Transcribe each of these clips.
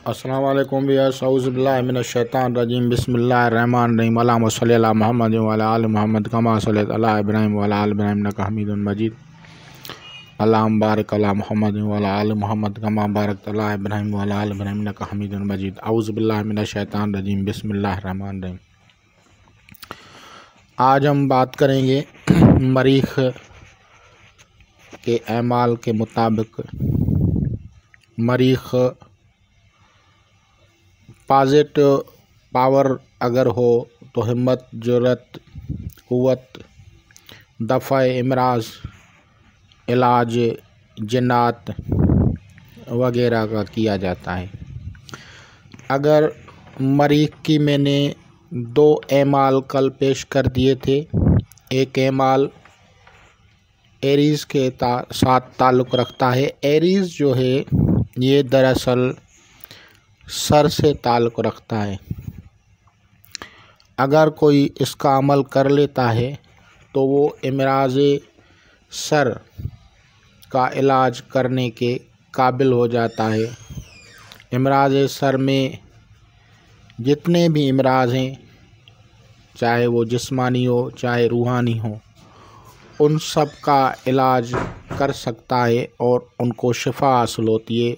अस्सलाम वालेकुम व्यूअर्स, औज़ु बिल्लाहि मिनश शैतानिर रजीम, बिस्मिल्लाहिर रहमानिर रहीम। अल्लाहुम्मा सल्लि अला मुहम्मद व अला आलि मुहम्मद कमा सल्लैता अला इब्राहीम व अला आलि इब्राहीम इन्नका हमीदुम मजीद। अल्लाहुम्मा बारिक अला मुहम्मद व अला आलि मुहम्मद कमा बारकता अला इब्राहीम व अला आलि इब्राहीम इन्नका हमीदुम मजीद। औज़ु बिल्लाहि मिनश शैतानिर रजीम, बिस्मिल्लाहिर रहमानिर रहीम। आज हम बात करेंगे मरीख के एमाल के मुताबिक। मरीख पॉजिटिव पावर अगर हो तो हिम्मत, जुर्रत, क़ुव्वत, दफ़ा इमराज, इलाज जिन्नात वगैरह का किया जाता है। अगर मरीख की मैंने 2 एमाल कल पेश कर दिए थे। एक एमाल एरीज़ के साथ ताल्लुक़ रखता है। एरीज़ जो है ये दरअसल सर से ताल्लुक़ रखता है। अगर कोई इसका अमल कर लेता है तो वो इमराज़ सर का इलाज करने के काबिल हो जाता है। इमराज़ सर में जितने भी इमराज़ हैं, चाहे वो जिस्मानी हो चाहे रूहानी हो, उन सब का इलाज कर सकता है और उनको शिफा हासिल होती है।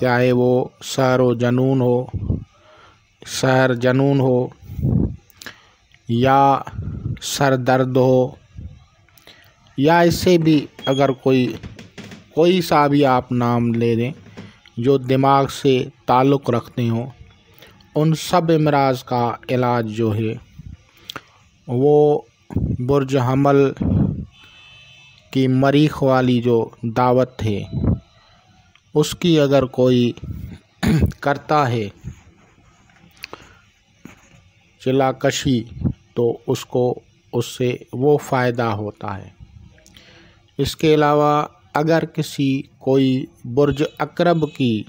चाहे वो सहर जनून हो या सर दर्द हो या इससे भी अगर कोई सा भी आप नाम ले दें जो दिमाग से ताल्लुक़ रखते हों, उन सब इमराज का इलाज जो है वो बुर्ज हमल की मरीख वाली जो दावत है उसकी अगर कोई करता है चिलाकशी तो उससे वो फ़ायदा होता है। इसके अलावा अगर कोई बुर्ज अकरब की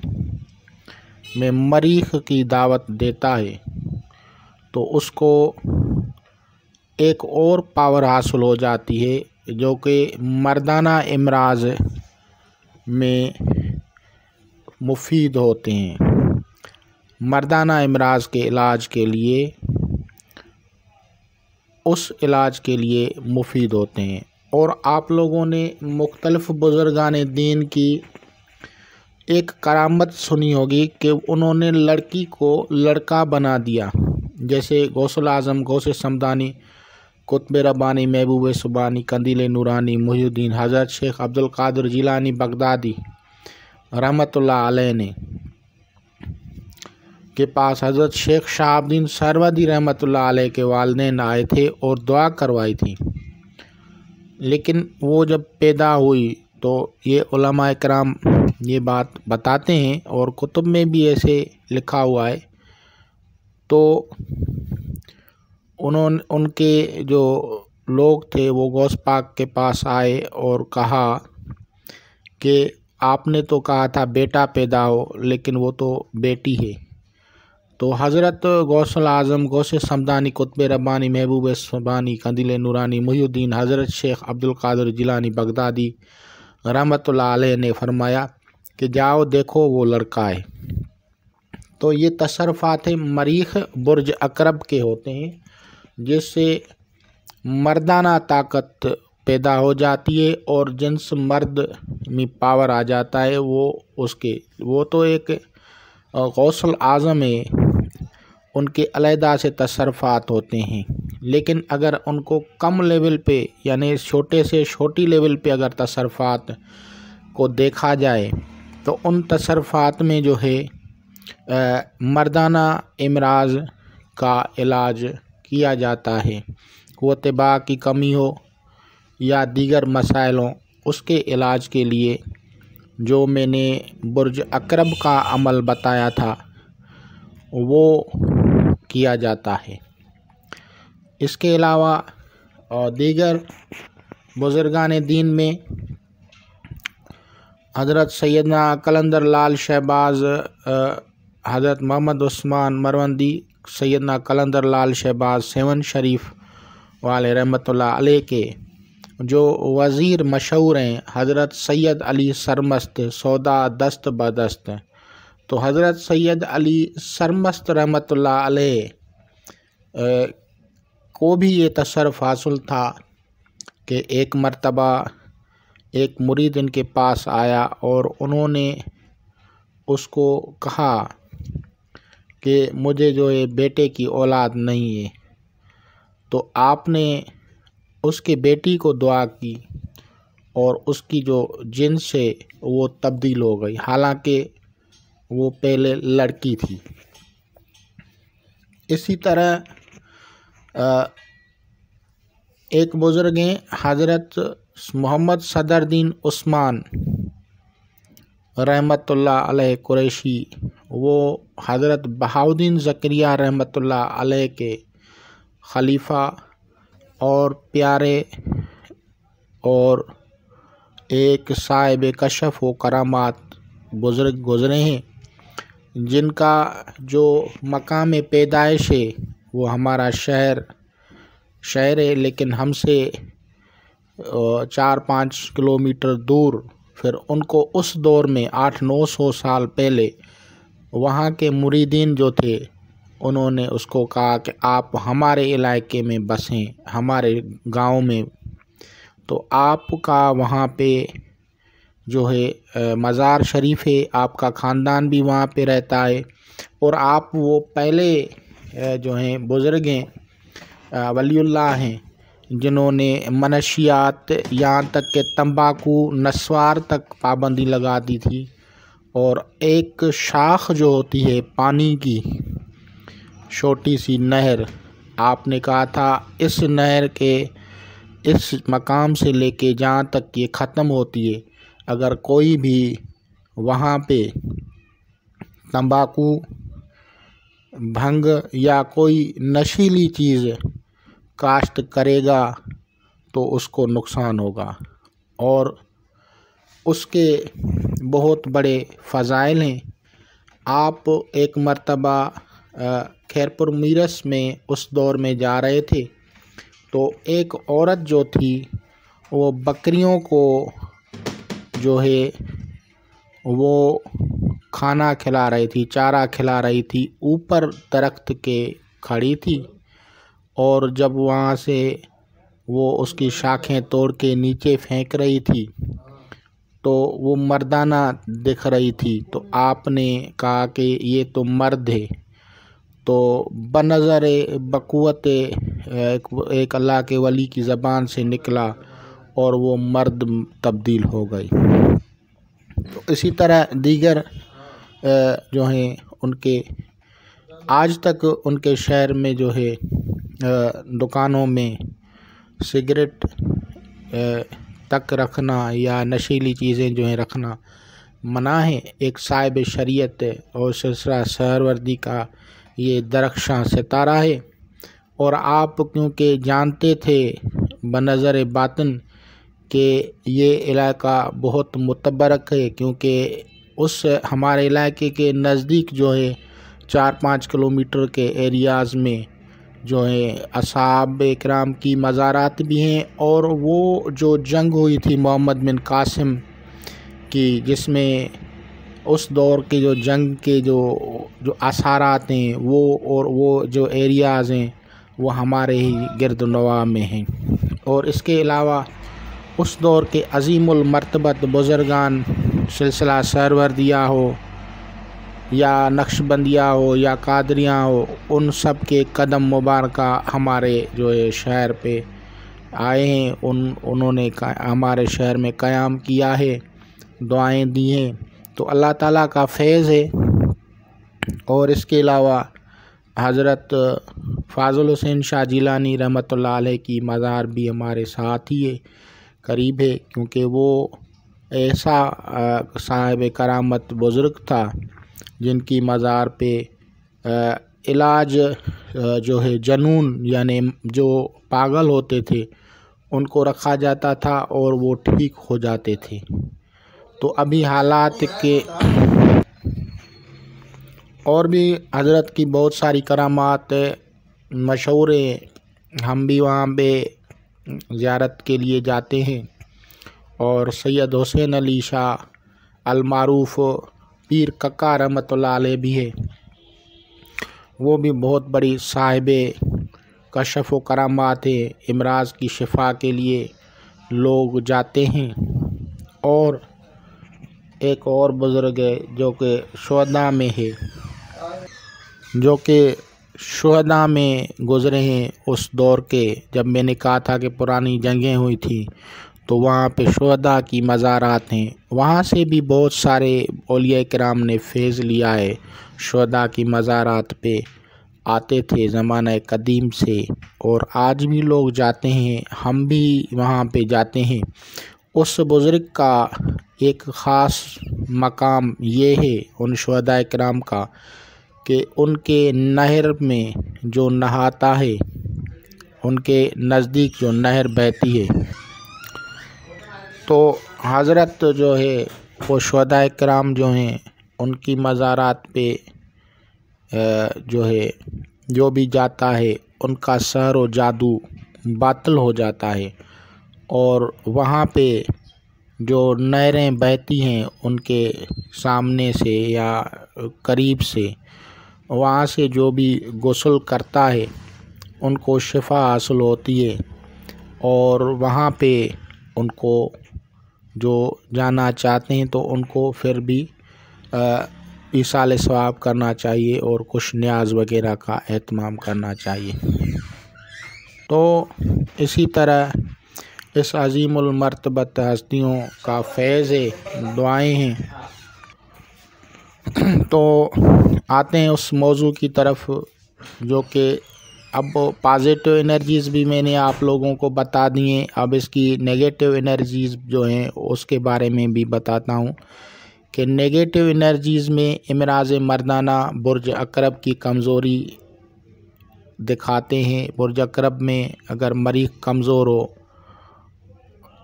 में मरीख की दावत देता है तो उसको एक और पावर हासिल हो जाती है जो कि मर्दाना इमराज में मुफीद होते हैं। मर्दाना इमराज के इलाज के लिए उस इलाज के लिए मुफीद होते हैं। और आप लोगों ने मुख्तलिफ़ बुज़ुर्गान दीन की एक करामत सुनी होगी कि उन्होंने लड़की को लड़का बना दिया। जैसे गौसुल आज़म गौसे समदानी, कुतुब रब्बानी, महबूब सुबानी, कंदील नूरानी, मुहिउद्दीन हज़रत शेख अब्दुल कादिर जिलानी बगदादी रहमतुल्लाह अलैह ने के पास हज़रत शेख शहाबुद्दीन सरवदी रहमतुल्लाह अलैह के वालिदैन आए थे और दुआ करवाई थी। लेकिन वो जब पैदा हुई तो ये उलमा इकराम ये बात बताते हैं और कुतुब में भी ऐसे लिखा हुआ है। तो उनके जो लोग थे वो गौस पाक के पास आए और कहा कि आपने तो कहा था बेटा पैदा हो, लेकिन वो तो बेटी है। तो हज़रत गौसुल आज़म गौसे समदानी, कुतुब रब्बानी, महबूब सुबानी, कंदील नूरानी, मुहिउद्दीन हज़रत शेख अब्दुल कादिर जिलानी बगदादी रहमतुल्लाह अलैह ने फरमाया कि जाओ देखो वो लड़का है। तो ये तसर्रुफ़ात मरीख बुर्ज अकरब के होते हैं जिससे मर्दाना ताकत पैदा हो जाती है और जिन्स मर्द में पावर आ जाता है। वो तो एक गौसुल आज़म है, उनके अलहदा से तसर्रुफ़ात होते हैं। लेकिन अगर उनको कम लेवल पे यानी छोटे से छोटी लेवल पे अगर तसर्रुफ़ात को देखा जाए तो उन तसर्रुफ़ात में जो है मर्दाना इमराज का इलाज किया जाता है। क़ुव्वत बा की कमी हो या दीगर मसाइल हों, उसके इलाज के लिए जो मैंने बुर्ज अकरब का अमल बताया था वो किया जाता है। इसके अलावा दीगर बुज़ुर्गान दीन में हज़रत सैयदना कलंदर लाल शहबाज, हज़रत मोहम्मद उस्मान मरवंदी, सैयदना कलंदर लाल शहबाज सेवन शरीफ वाले रहमतुल्लाह अलैह के जो वज़ीर मशहूर हैं, हज़रत सैयद अली सरमस्त सौदा दस्त बदस्त तो हज़रत सैयद अली सरमस्त रहमतुल्लाह अलैह को भी ये तशर्रफ हासिल था कि एक मर्तबा एक मुरीद इनके पास आया और उन्होंने उसको कहा कि मुझे जो है बेटे की औलाद नहीं है। तो आपने उसके बेटी को दुआ की और उसकी जो जिन्स है वो तब्दील हो गई, हालांकि वो पहले लड़की थी। इसी तरह एक बुज़ुर्ग हैं हज़रत मोहम्मद सदरुद्दीन उस्मान रहमतुल्लाह अलैह कुरैशी, वो हज़रत बहाउद्दीन ज़करिया रहमतुल्लाह अलैह के खलीफा और प्यारे और एक साहिब कशफ व करामात बुज़ुर्ग गुज़रे हैं, जिनका जो मकाम पैदाइश है वो हमारा शहर है, लेकिन हमसे 4-5 किलोमीटर दूर। फिर उनको उस दौर में 800-900 साल पहले वहाँ के मुरीदीन जो थे उन्होंने उसको कहा कि आप हमारे इलाके में बसें, हमारे गांव में। तो आपका वहाँ पे जो है मज़ार शरीफ है, आपका ख़ानदान भी वहाँ पे रहता है और आप वो पहले जो हैं बुज़ुर्ग हैं, वलीउल्लाह हैं, जिन्होंने मनशियात यहाँ तक के तंबाकू नस्वार तक पाबंदी लगा दी थी। और एक शाख जो होती है पानी की, छोटी सी नहर, आपने कहा था इस नहर के इस मकाम से लेके जहाँ तक ये ख़त्म होती है, अगर कोई भी वहाँ पे तंबाकू, भंग या कोई नशीली चीज़ काश्त करेगा तो उसको नुकसान होगा। और उसके बहुत बड़े फ़ज़ाइल हैं। आप एक मर्तबा खैरपुर मीरस में उस दौर में जा रहे थे, तो एक औरत जो थी वो बकरियों को जो है वो खाना खिला रही थी, चारा खिला रही थी, ऊपर दरख्त के खड़ी थी। और जब वहाँ से वो उसकी शाखें तोड़ के नीचे फेंक रही थी तो वो मर्दाना दिख रही थी। तो आपने कहा कि ये तो मर्द है। तो बनज़र बक़ुवत एक अल्लाह के वली की ज़बान से निकला और वो मर्द तब्दील हो गई। तो इसी तरह दीगर जो हैं उनके आज तक उनके शहर में जो है दुकानों में सिगरेट तक रखना या नशीली चीज़ें जो हैं रखना मना है। एक साहिब शरीयत और सिलसिला सहरवर्दी का ये दरख्शां सितारा है। और आप क्योंकि जानते थे बनज़र बातिन कि ये इलाका बहुत मुतबरक है, क्योंकि उस हमारे इलाके के नज़दीक जो है 4-5 किलोमीटर के एरियाज़ में जो है असहाब इकराम की मज़ारात भी हैं। और वो जो जंग हुई थी मोहम्मद बिन कासिम की, जिसमें उस दौर के जो जंग के जो आसारात हैं वो और वो जो एरियाज़ हैं वो हमारे ही गिरदनवा में हैं। और इसके अलावा उस दौर के अज़ीमुल मर्तबत बुज़ुर्गान सिलसिला सहरवर्दिया हो या नक्शबंदिया हो या कादरियाँ हो, उन सब के कदम मुबारक हमारे जो है शहर पे आए हैं। उन्होंने हमारे शहर में क़याम किया है, दुआएं दी हैं। तो अल्लाह ताला का फैज़ है। और इसके अलावा हज़रत फ़ाज़ुल हुसैन शाह जिलानी रहमतुल्लाह अलैह की मज़ार भी हमारे साथ ही है, करीब है, क्योंकि वो ऐसा साहिब करामत बुज़ुर्ग था जिनकी मज़ार पे इलाज जो है जनून यानी जो पागल होते थे उनको रखा जाता था और वो ठीक हो जाते थे। तो अभी हालात के और भी हज़रत की बहुत सारी करामात मशहूर हैं। हम भी वहाँ पे ज़ियारत के लिए जाते हैं। और सैयद हुसैन अली शाह अल मारूफ़ पीर कक्का रहमतुल्लाह अलैह भी है, वो भी बहुत बड़ी साहिबे कशफ व करामात है। इमराज की शिफा के लिए लोग जाते हैं। और एक और बुज़ुर्ग है जो कि शुहदा में है, जो कि शुहदा में गुज़रे हैं उस दौर के, जब मैंने कहा था कि पुरानी जंगें हुई थी तो वहाँ पे शुहदा की मज़ारात हैं। वहाँ से भी बहुत सारे औलिया किराम ने फैज़ लिया है, शुहदा की मज़ारात पे आते थे ज़माना कदीम से, और आज भी लोग जाते हैं, हम भी वहाँ पे जाते हैं। उस बुज़ुर्ग का एक ख़ास मकाम ये है उन शुहदा किराम का कि उनके नहर में जो नहाता है, उनके नज़दीक जो नहर बहती है, तो हज़रत जो है वो शुहदा किराम जो हैं उनकी मज़ारात पे जो है जो भी जाता है उनका सहर व जादू बातिल हो जाता है। और वहाँ पे जो नहरें बहती हैं उनके सामने से या करीब से, वहाँ से जो भी गुस्ल करता है उनको शिफा हासिल होती है। और वहाँ पे उनको जो जाना चाहते हैं तो उनको फिर भी ईसाल सवाब करना चाहिए और कुछ न्याज वगैरह का एहतमाम करना चाहिए। तो इसी तरह इस अज़ीमुल मर्तबत हस्तियों का फैज़ है, दुआएं हैं। तो आते हैं उस मौजू की तरफ जो कि अब पॉजिटिव एनर्जीज़ भी मैंने आप लोगों को बता दी हैं, अब इसकी नेगेटिव एनर्जीज़ जो हैं उसके बारे में भी बताता हूँ कि नेगेटिव एनर्जीज़ में इमराज मर्दाना बुर्ज अकरब की कमज़ोरी दिखाते हैं। बुर्ज अकरब में अगर मरीख़ कमज़ोर हो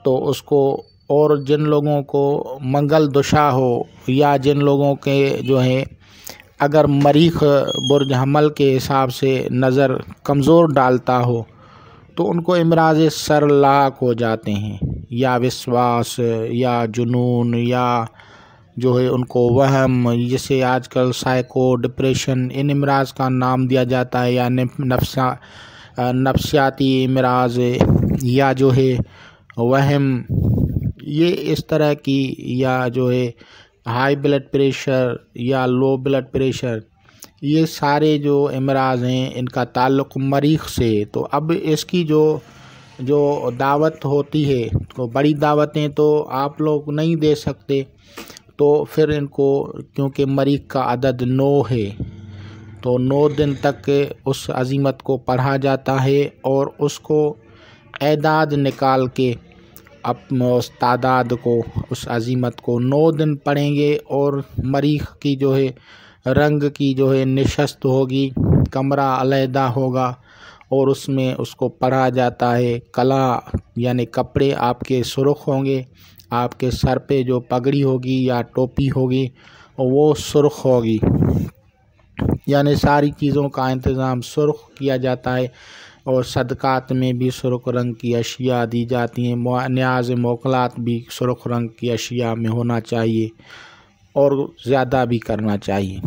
तो उसको, और जिन लोगों को मंगल दुशा हो या जिन लोगों के जो हैं अगर मरीख़ बुर्ज हमल के हिसाब से नज़र कमज़ोर डालता हो तो उनको इमराज सर लाक हो जाते हैं, या विश्वास या जुनून या जो है उनको वहम, जिसे आजकल साइको डिप्रेशन इन इमराज का नाम दिया जाता है, या नफ्सियाती इमराज या जो है वहम, ये इस तरह की, या जो है हाई ब्लड प्रेशर या लो ब्लड प्रेशर, ये सारे जो इमराज हैं इनका ताल्लुक़ मरीख़ से। तो अब इसकी जो दावत होती है, तो बड़ी दावतें तो आप लोग नहीं दे सकते, तो फिर इनको, क्योंकि मरीख़ का अदद 9 है, तो 9 दिन तक उस अज़ीमत को पढ़ा जाता है और उसको एदाद निकाल के अपने उस तादाद को, उस अज़ीमत को 9 दिन पढ़ेंगे। और मरीख़ की जो है रंग की जो है निशस्त होगी, कमरा अलहदा होगा और उसमें उसको पढ़ा जाता है। कला यानी कपड़े आपके सुर्ख़ होंगे, आपके सर पे जो पगड़ी होगी या टोपी होगी वो सुर्ख़ होगी, यानी सारी चीज़ों का इंतज़ाम सुर्ख़ किया जाता है। और सदक़ात में भी सुर्ख़ रंग की अशिया दी जाती हैं, न्याज़ मोकलात भी सुर्ख़ रंग की अशिया में होना चाहिए और ज़्यादा भी करना चाहिए।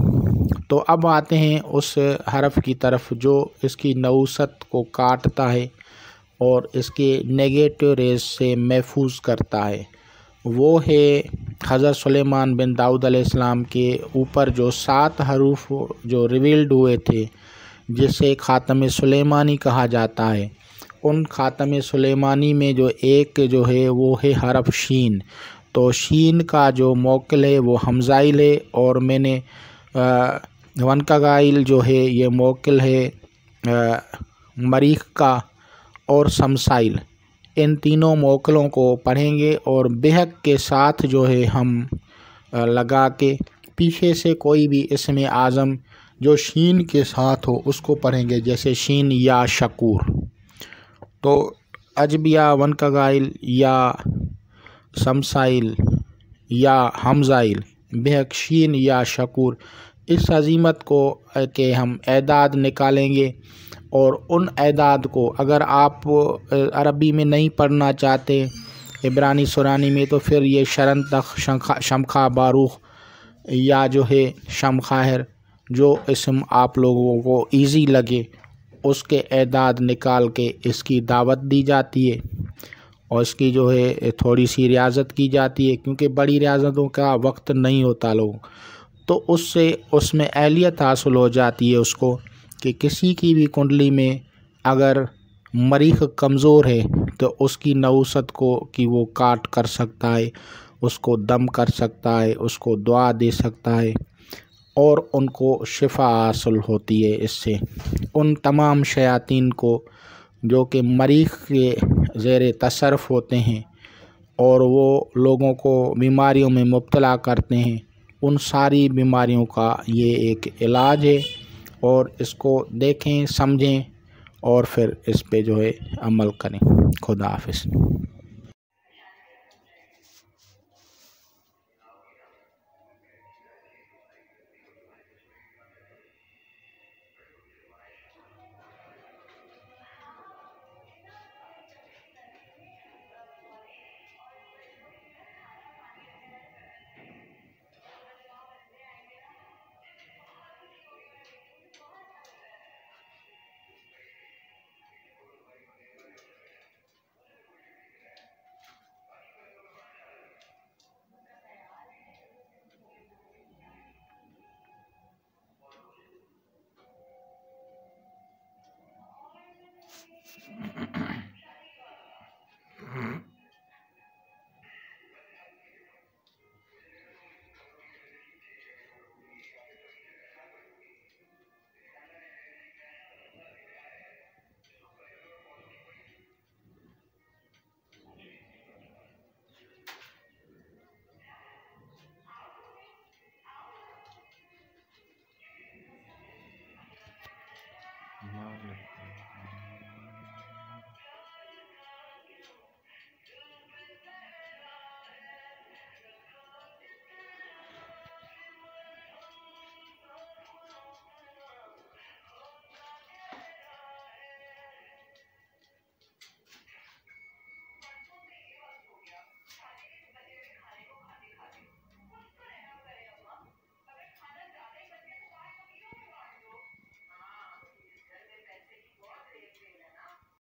तो अब आते हैं उस हरफ की तरफ जो इसकी नऊसत को काटता है और इसके नेगेटिव रेस से महफूज करता है। वो है हज़रत सुलेमान बिन दाऊद अलैहिस्सलाम के ऊपर जो 7 हरूफ जो रिवील्ड हुए थे, जिसे ख़ातम सुलेमानी कहा जाता है। उन ख़ातम सुलेमानी में जो एक जो है वो है हरफ शीन। तो शीन का जो मौकिल है वो हमज़ाइल है, और मैंने वनकागाइल जो है ये मौकिल है मरीख़ का, और समसाइल, इन तीनों मौकिलों को पढ़ेंगे और बेहक के साथ जो है हम लगा के पीछे से कोई भी इसमें आज़म जो शीन के साथ हो उसको पढ़ेंगे, जैसे शीन या शकूर। तो अजबिया, वनकागाइल या समसाइल या हमज़ाइल, बेहक शीन या शकूर, इस अज़ीमत को के हम एदाद निकालेंगे। और उन एदाद को अगर आप अरबी में नहीं पढ़ना चाहते, इब्रानी सुरानी में, तो फिर ये शरन तक, शमखा, बारूख, या जो है शमखाहिर, जो इसम आप लोगों को इजी लगे उसके एदाद निकाल के इसकी दावत दी जाती है और इसकी जो है थोड़ी सी रियाज़त की जाती है, क्योंकि बड़ी रियाज़तों का वक्त नहीं होता लोग, तो उससे उसमें एहलियत हासिल हो जाती है उसको कि किसी की भी कुंडली में अगर मरीख़ कमज़ोर है तो उसकी नौसत को कि वो काट कर सकता है, उसको दम कर सकता है, उसको दुआ दे सकता है और उनको शिफा हासिल होती है इससे। उन तमाम शयातीन को जो कि मरीख़ के ज़ेर तसर्रुफ़ होते हैं और वो लोगों को बीमारियों में मुब्तला करते हैं, उन सारी बीमारियों का ये एक इलाज है और इसको देखें, समझें और फिर इस पे जो है अमल करें। खुदा हाफ़िज़।